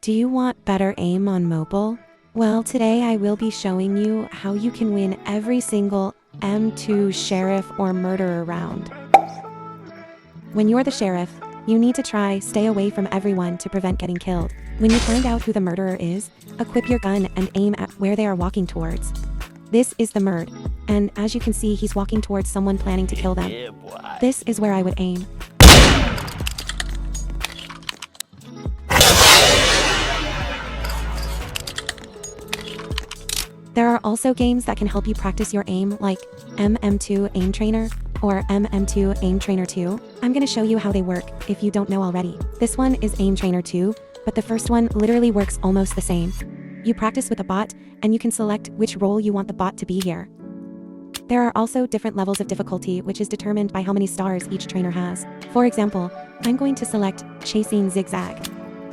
Do you want better aim on mobile? Well, today I will be showing you how you can win every single M2 sheriff or murderer round. When you're the sheriff, you need to stay away from everyone to prevent getting killed. When you find out who the murderer is, equip your gun and aim at where they are walking towards. This is the murd, and as you can see, he's walking towards someone planning to kill them. This is where I would aim. There are also games that can help you practice your aim, like MM2 Aim Trainer or MM2 Aim Trainer 2. I'm going to show you how they work if you don't know already. This one is Aim Trainer 2, but the first one literally works almost the same. You practice with a bot, and you can select which role you want the bot to be here. There are also different levels of difficulty, which is determined by how many stars each trainer has. For example, I'm going to select Chasing Zigzag.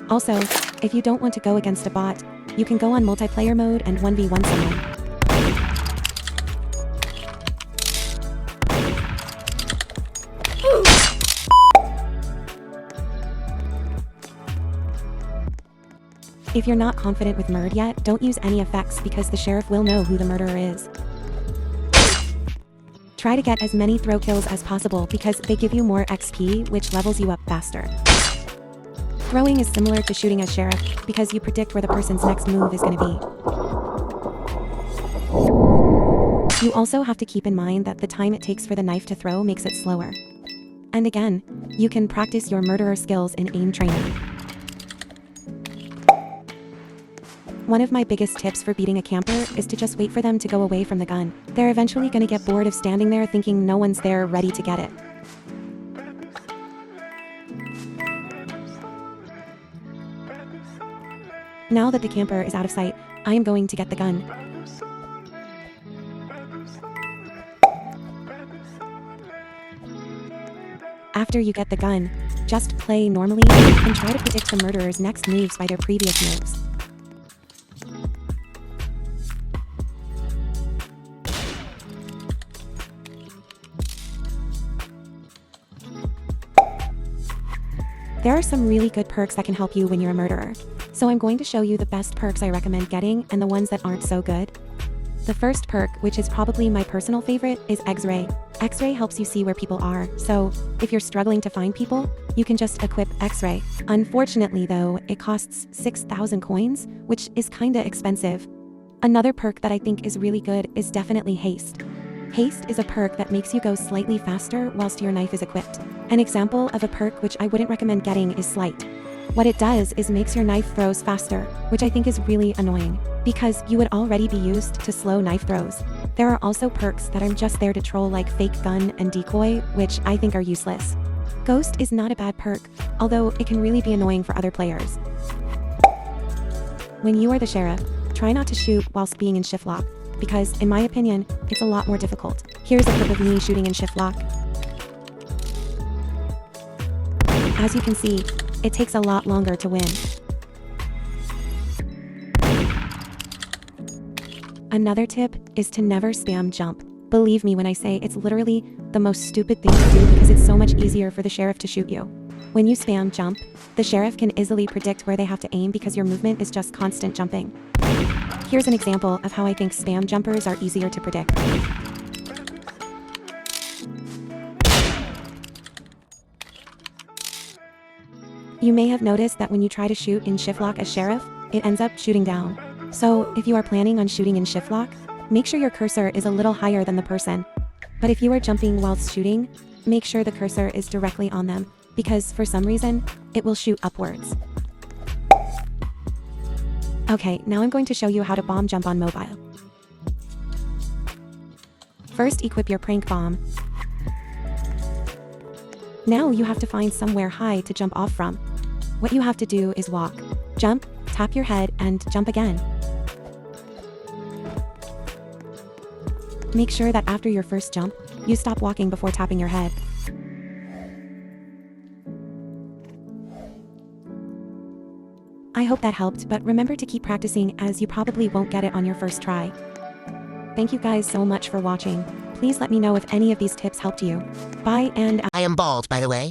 Also, if you don't want to go against a bot, you can go on multiplayer mode and 1v1 someone. If you're not confident with murd yet, don't use any effects because the sheriff will know who the murderer is. Try to get as many throw kills as possible because they give you more XP, which levels you up faster. Throwing is similar to shooting as sheriff because you predict where the person's next move is going to be. You also have to keep in mind that the time it takes for the knife to throw makes it slower. And again, you can practice your murderer skills in Aim Trainer. One of my biggest tips for beating a camper is to just wait for them to go away from the gun. They're eventually going to get bored of standing there thinking no one's there ready to get it. Now that the camper is out of sight, I am going to get the gun. After you get the gun, just play normally and try to predict the murderer's next moves by their previous moves. There are some really good perks that can help you when you're a murderer. So I'm going to show you the best perks I recommend getting and the ones that aren't so good. The first perk, which is probably my personal favorite, is X-Ray. X-Ray helps you see where people are, so if you're struggling to find people, you can just equip X-Ray. Unfortunately though, it costs 6,000 coins, which is kinda expensive. Another perk that I think is really good is definitely Haste. Haste is a perk that makes you go slightly faster whilst your knife is equipped. An example of a perk which I wouldn't recommend getting is Sleight. What it does is makes your knife throws faster, which I think is really annoying, because you would already be used to slow knife throws. There are also perks that are just there to troll, like Fake Gun and Decoy, which I think are useless. Ghost is not a bad perk, although it can really be annoying for other players. When you are the sheriff, try not to shoot whilst being in shift lock, because in my opinion, it's a lot more difficult. Here's a clip of me shooting in shift lock. As you can see, it takes a lot longer to win. Another tip is to never spam jump. Believe me when I say it's literally the most stupid thing to do because it's so much easier for the sheriff to shoot you. When you spam jump, the sheriff can easily predict where they have to aim because your movement is just constant jumping. Here's an example of how I think spam jumpers are easier to predict. You may have noticed that when you try to shoot in shift lock as sheriff, it ends up shooting down. So if you are planning on shooting in shift lock, make sure your cursor is a little higher than the person. But if you are jumping whilst shooting, make sure the cursor is directly on them, because for some reason, it will shoot upwards. Okay, now I'm going to show you how to bomb jump on mobile. First, equip your prank bomb. Now you have to find somewhere high to jump off from. What you have to do is walk, jump, tap your head, and jump again. Make sure that after your first jump, you stop walking before tapping your head. I hope that helped, but remember to keep practicing as you probably won't get it on your first try. Thank you guys so much for watching. Please let me know if any of these tips helped you. Bye, and I am bald, by the way.